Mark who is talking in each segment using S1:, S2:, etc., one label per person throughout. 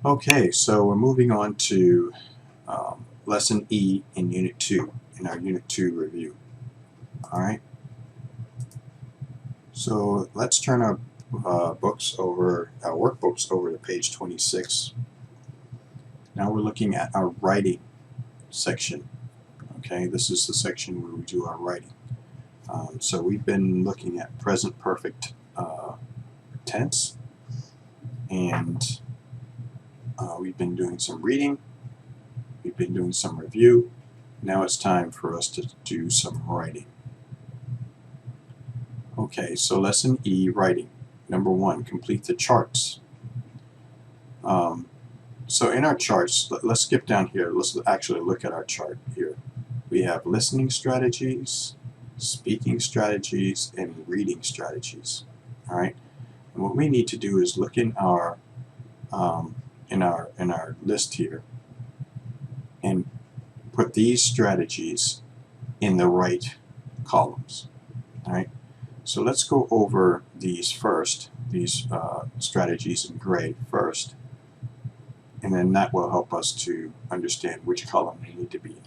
S1: Okay, so we're moving on to Lesson E in Unit 2, in our Unit 2 review. Alright, so let's turn our workbooks over to page 26. Now we're looking at our writing section. Okay, this is the section where we do our writing. So we've been looking at present perfect tense, and we've been doing some reading, we've been doing some review. Now it's time for us to do some writing. Okay, so Lesson E, writing. Number 1, complete the charts. So in our charts, let's skip down here. Let's actually look at our chart here. We have listening strategies, speaking strategies, and reading strategies. All right. And what we need to do is look in our list here and put these strategies in the right columns. All right. So let's go over these first, these strategies in gray first, and then that will help us to understand which column they need to be in.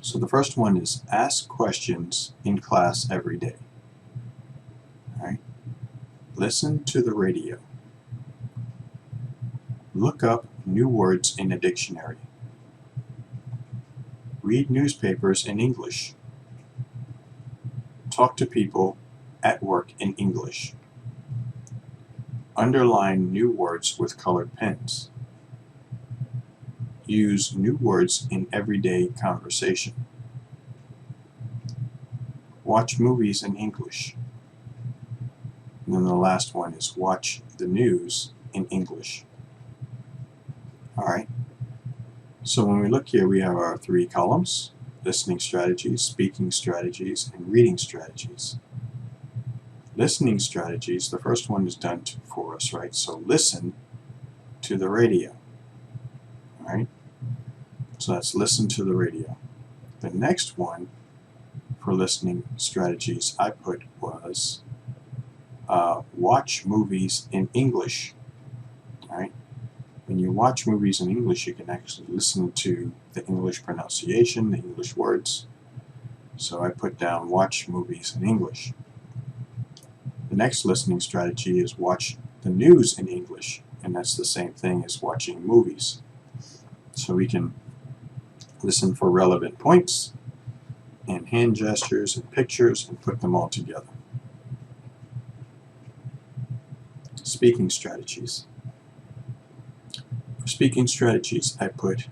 S1: So the first one is ask questions in class every day. All right. Listen to the radio. Look up new words in a dictionary. Read newspapers in English. Talk to people at work in English. Underline new words with colored pens. Use new words in everyday conversation. Watch movies in English. And then the last one is watch the news in English. Alright, so when we look here, we have our 3 columns: listening strategies, speaking strategies, and reading strategies. Listening strategies, the first one is done for us, right? So listen to the radio. Alright, so that's listen to the radio. The next one for listening strategies I put was watch movies in English. Alright, when you watch movies in English, you can actually listen to the English pronunciation, the English words. So I put down watch movies in English. The next listening strategy is watch the news in English, and that's the same thing as watching movies. So we can listen for relevant points and hand gestures and pictures and put them all together. Speaking strategies. For speaking strategies, I put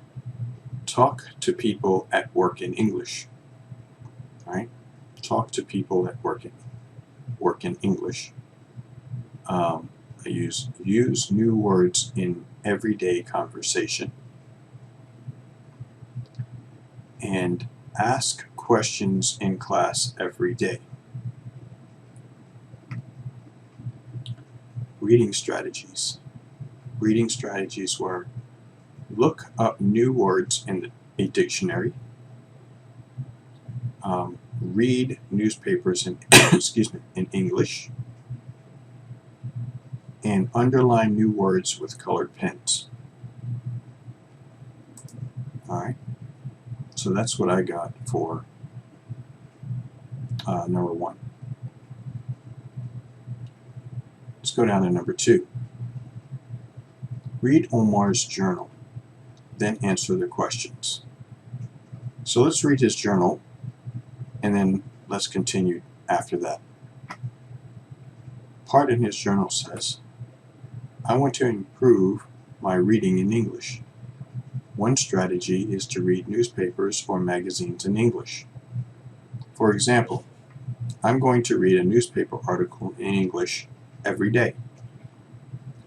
S1: talk to people at work in English. All right? Talk to people at work in English. I use new words in everyday conversation. And ask questions in class every day. Reading strategies. Reading strategies were look up new words in a dictionary, read newspapers in in English, and underline new words with colored pens. Alright, so that's what I got for number 1. Let's go down to number 2. Read Omar's journal, then answer the questions. So let's read his journal, and then let's continue after that. Part in his journal says, I want to improve my reading in English. One strategy is to read newspapers or magazines in English. For example, I'm going to read a newspaper article in English every day.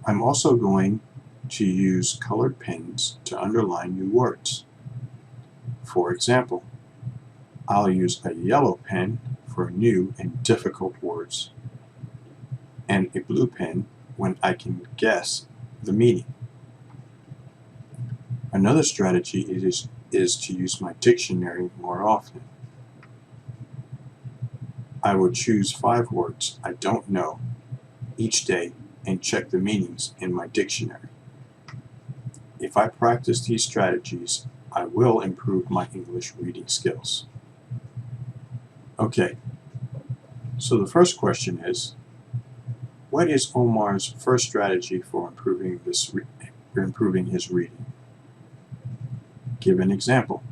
S1: I'm also going to use colored pens to underline new words. For example, I'll use a yellow pen for new and difficult words, and a blue pen when I can guess the meaning. Another strategy is to use my dictionary more often. I will choose 5 words I don't know each day and check the meanings in my dictionary. If I practice these strategies, I will improve my English reading skills. Okay, so the first question is, what is Omar's first strategy for improving his reading? Give an example.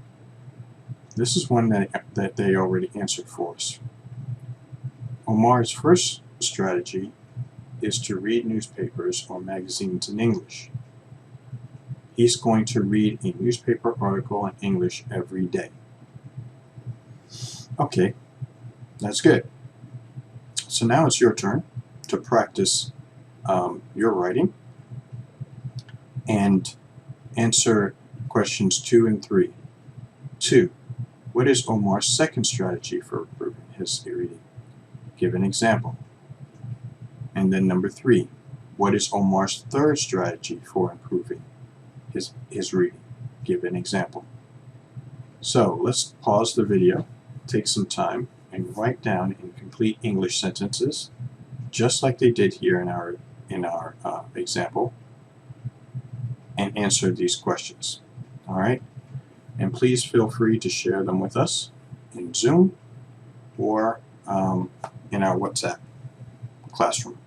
S1: This is one that they already answered for us. Omar's first strategy is to read newspapers or magazines in English. He's going to read a newspaper article in English every day. Okay, that's good. So now it's your turn to practice your writing and answer questions 2 and 3. 2. What is Omar's second strategy for improving his reading? Give an example. And then number 3. What is Omar's third strategy for improving his reading? Give an example. So let's pause the video, take some time, and write down in complete English sentences, just like they did here in our example, and answer these questions. All right? And please feel free to share them with us in Zoom or in our WhatsApp classroom.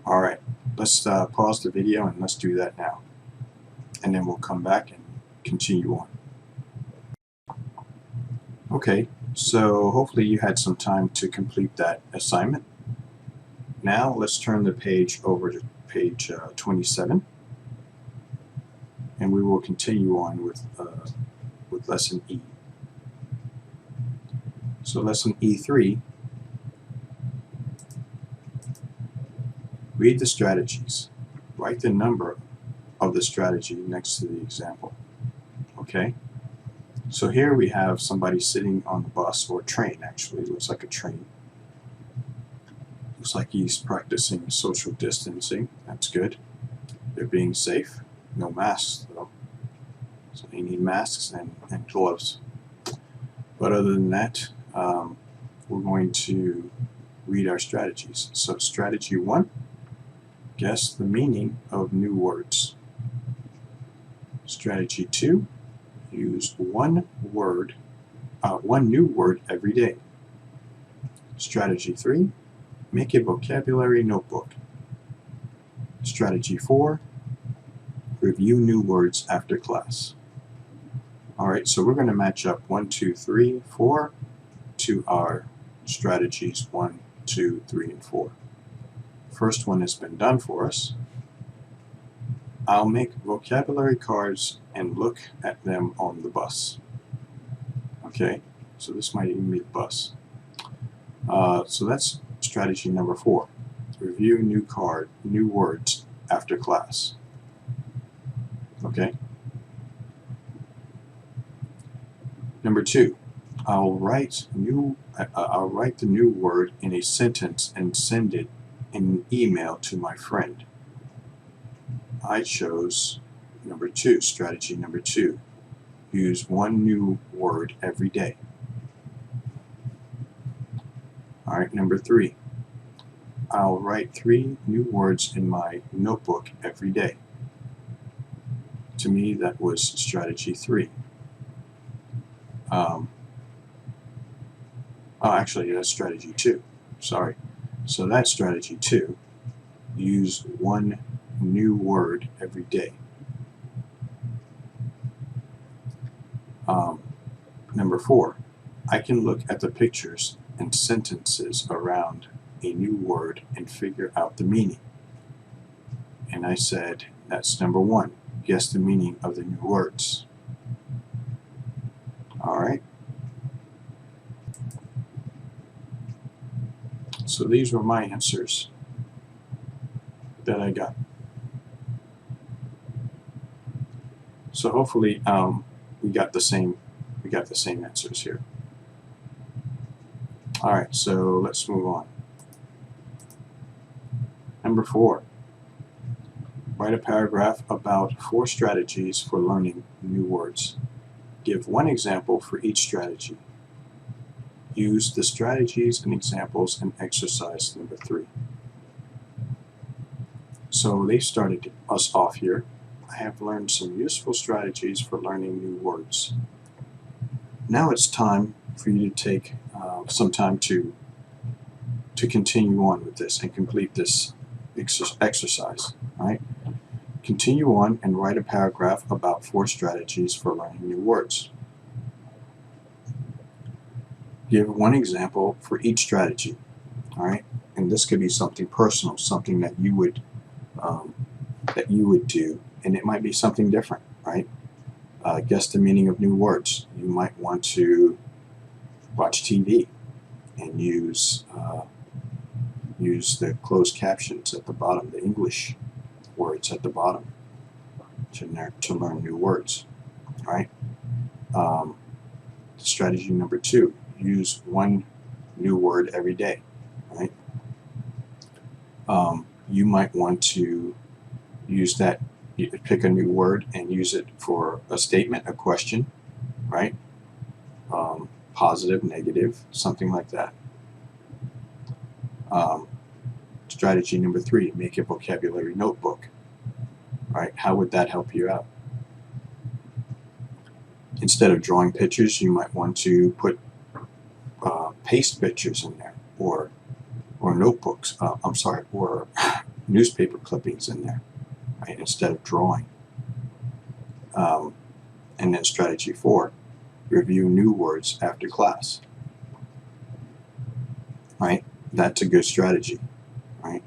S1: All right, let's pause the video and let's do that now. And then we'll come back and continue on. Okay, so hopefully you had some time to complete that assignment. Now let's turn the page over to page 27. And we will continue on with lesson E. So lesson E3, read the strategies. Write the number of the strategy next to the example. Okay? So here we have somebody sitting on the bus, or train actually, it looks like a train. Looks like he's practicing social distancing. That's good. They're being safe. No masks though. So they need masks and gloves. But other than that, we're going to read our strategies. So strategy 1, guess the meaning of new words. Strategy 2, use one new word every day. Strategy 3, make a vocabulary notebook. Strategy 4, review new words after class. Alright, so we're going to match up 1, 2, 3, 4 to our strategies 1, 2, 3, and 4. First one has been done for us. I'll make vocabulary cards and look at them on the bus. Okay, so this might even be the bus. So that's strategy number 4. Review new words after class. Okay. Number 2, I'll write the new word in a sentence and send it in an email to my friend. I chose number 2, strategy number 2. Use one new word every day. All right, number 3, I'll write 3 new words in my notebook every day. To me, that was strategy 3. Actually, that's strategy 2. Sorry. So that's strategy 2. Use one new word every day. Number 4. I can look at the pictures and sentences around a new word and figure out the meaning. And I said, that's number 1. Guess the meaning of the new words. Alright. So these were my answers that I got. So hopefully we got the same answers here. Alright, so let's move on. Number 4. Write a paragraph about 4 strategies for learning new words. Give one example for each strategy. Use the strategies and examples in exercise number 3. So they started us off here. I have learned some useful strategies for learning new words. Now it's time for you to take some time to continue on with this and complete this exercise. Right? Continue on and write a paragraph about 4 strategies for learning new words. Give one example for each strategy. All right, and this could be something personal, something that you would do, and it might be something different. Right? Guess the meaning of new words. You might want to watch TV and use the closed captions at the bottom, the English words at the bottom, to learn new words. Right? Strategy number 2: use one new word every day. Right? You might want to use that. You pick a new word and use it for a statement, a question, right? Positive, negative, something like that. Strategy number 3: make a vocabulary notebook. Right? How would that help you out? Instead of drawing pictures, you might want to put paste pictures in there, or notebooks. Or newspaper clippings in there. Right? Instead of drawing. And then strategy 4: review new words after class. Right? That's a good strategy. Right?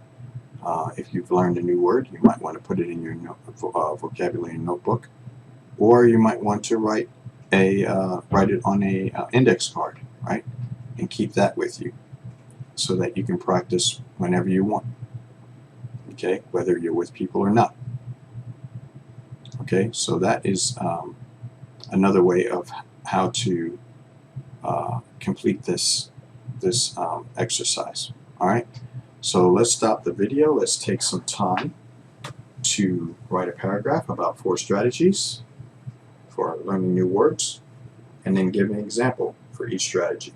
S1: If you've learned a new word, you might want to put it in your vocabulary notebook, or you might want to write it on a index card, right? And keep that with you so that you can practice whenever you want. Okay, whether you're with people or not. Okay, so that is another way of how to complete this exercise. All right, so let's stop the video. Let's take some time to write a paragraph about 4 strategies for learning new words, and then give an example for each strategy.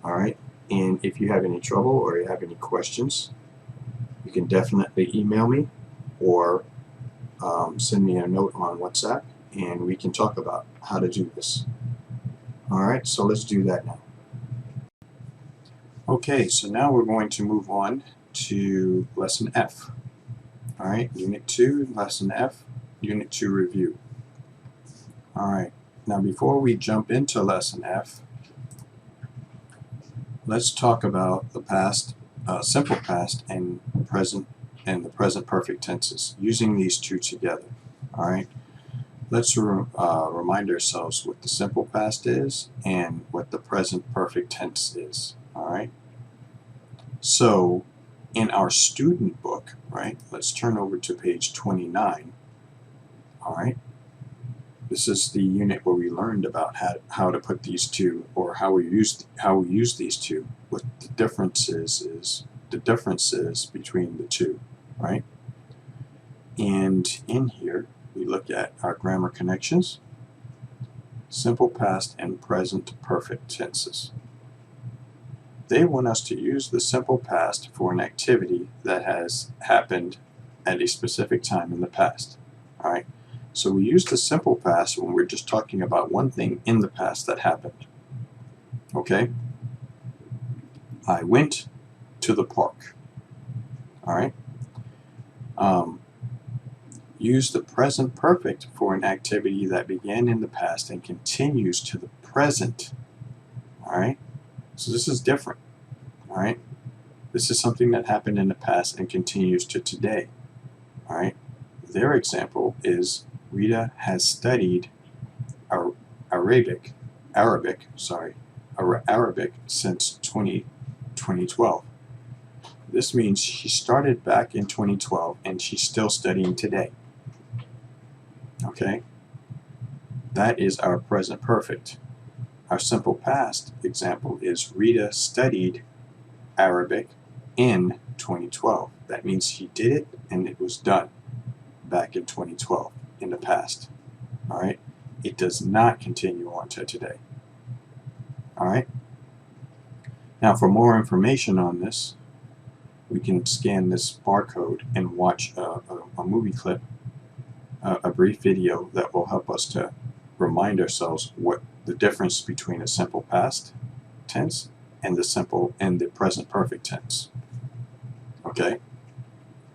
S1: All right, and if you have any trouble or you have any questions, you can definitely email me or send me a note on WhatsApp, and we can talk about how to do this. All right, so let's do that now. Okay, so now we're going to move on to Lesson F. All right, Unit 2, Lesson F, Unit 2 review. All right, now before we jump into Lesson F, let's talk about the past, simple past, and present, and the present perfect tenses, using these 2 together. All right, let's remind ourselves what the simple past is and what the present perfect tense is. All right, so in our student book, right, let's turn over to page 29. All right, this is the unit where we learned about how to put these 2, or how we use these 2. What the differences between the 2, right? And in here we look at our grammar connections, simple past and present perfect tenses. They want us to use the simple past for an activity that has happened at a specific time in the past. All right. So we use the simple past when we're just talking about one thing in the past that happened. Okay? I went to the park. All right? Use the present perfect for an activity that began in the past and continues to the present. All right? So this is different. All right? This is something that happened in the past and continues to today. All right? Their example is Rita has studied Arabic since 2012. This means she started back in 2012 and she's still studying today. Okay? That is our present perfect. Our simple past example is Rita studied Arabic in 2012. That means she did it and it was done back in 2012 in the past. All right? It does not continue on to today. All right? Now, for more information on this, we can scan this barcode and watch a movie clip, a brief video that will help us to remind ourselves what the difference between a simple past tense and the present perfect tense. Okay,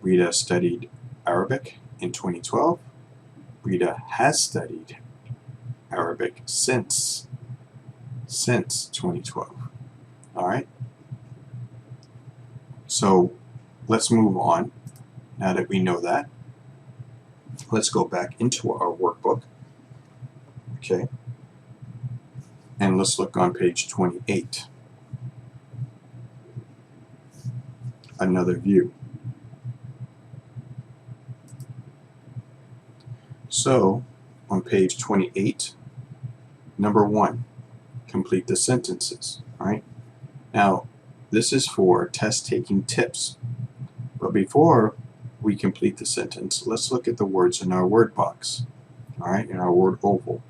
S1: Rita studied Arabic in 2012. Rita has studied Arabic since 2012. All right. So let's move on. Now that we know that, let's go back into our workbook. Okay. And let's look on page 28. Another view. So on page 28, number 1, complete the sentences. All right. Now, this is for test-taking tips. But before we complete the sentence, let's look at the words in our word box, all right, in our word oval.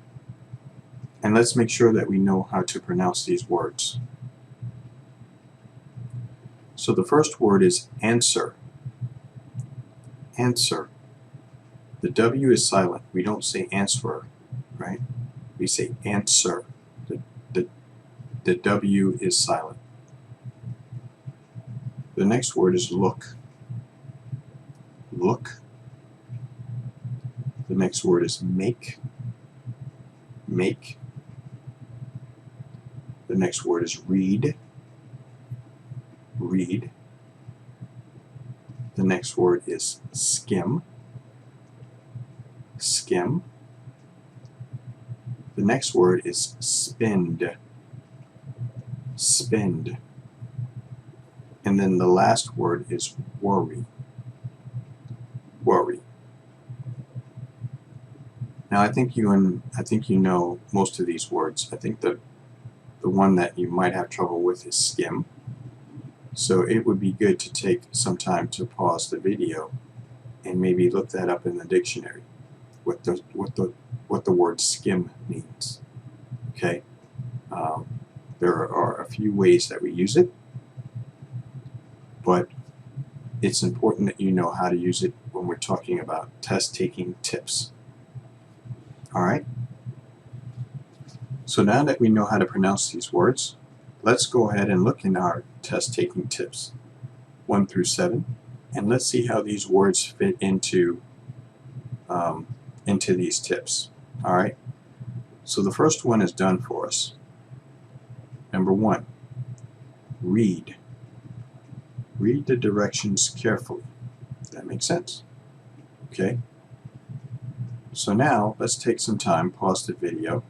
S1: And let's make sure that we know how to pronounce these words. So the first word is answer. Answer. The W is silent. We don't say answerer, right? We say answer. The W is silent. The next word is look. Look. The next word is make. Make. The next word is read. Read. The next word is skim. Skim. The next word is spend. Spend. And then the last word is worry. Worry. Now I think you know most of these words. I think the one that you might have trouble with is skim. So it would be good to take some time to pause the video and maybe look that up in the dictionary, what the word skim means. Okay. There are a few ways that we use it, but it's important that you know how to use it when we're talking about test-taking tips. All right? So now that we know how to pronounce these words, let's go ahead and look in our test-taking tips 1 through 7, and let's see how these words fit into these tips. All right? So the first one is done for us. Number 1, read. Read the directions carefully. That makes sense. Okay? So now let's take some time, pause the video,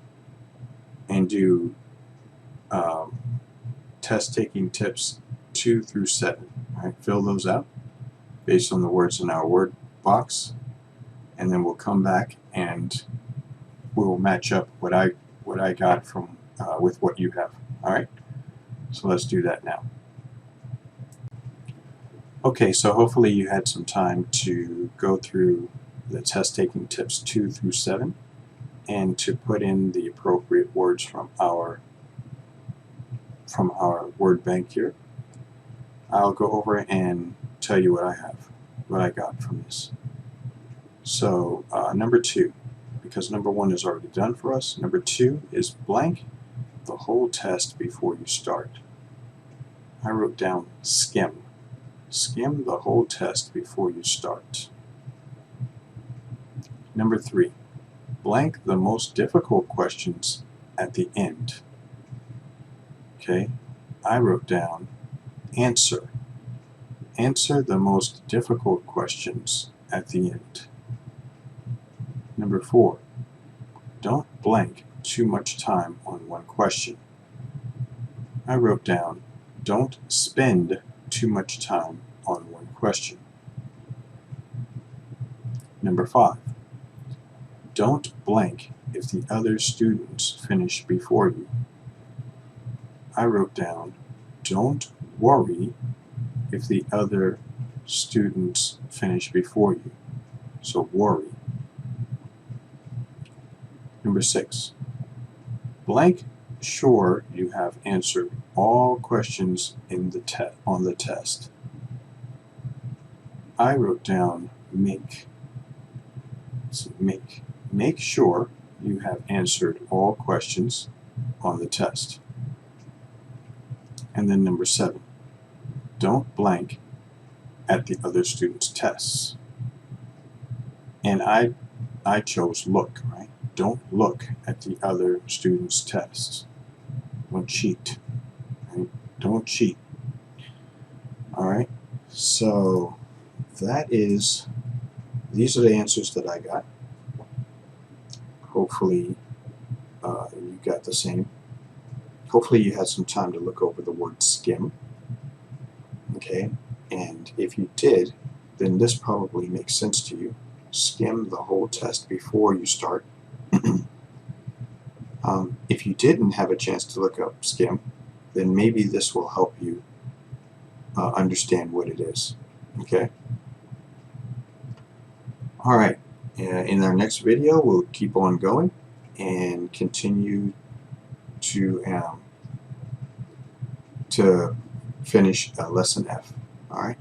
S1: and do test-taking tips 2 through 7. All right? Fill those out based on the words in our word box, and then we'll come back and we'll match up what I got from with what you have. All right? So let's do that now. Okay, so hopefully you had some time to go through the test-taking tips 2 through 7 and to put in the appropriate words from our word bank here. I'll go over and tell you what I got from this. So number 2, because number 1 is already done for us, number 2 is blank the whole test before you start. I wrote down skim. Skim the whole test before you start. Number 3, blank the most difficult questions at the end. Okay, I wrote down answer. Answer the most difficult questions at the end. Number 4, don't blank too much time on one question. I wrote down don't spend too much time on one question. Number 5, don't blank if the other students finish before you. I wrote down don't worry if the other students finish before you. So worry. Number 6, blank sure you have answered all questions in on the test. I wrote down make. So make sure you have answered all questions on the test. And then number 7, don't blank at the other students' tests. And I chose look, right? Don't look at the other students' tests. Don't cheat, right? Don't cheat. All right, so these are the answers that I got. Hopefully you got the same. Hopefully you had some time to look over the word skim. Okay, and if you did, then this probably makes sense to you. Skim the whole test before you start. If you didn't have a chance to look up skim, then maybe this will help you understand what it is. Okay? Alright, in our next video we'll keep on going and continue to finish lesson F. Alright?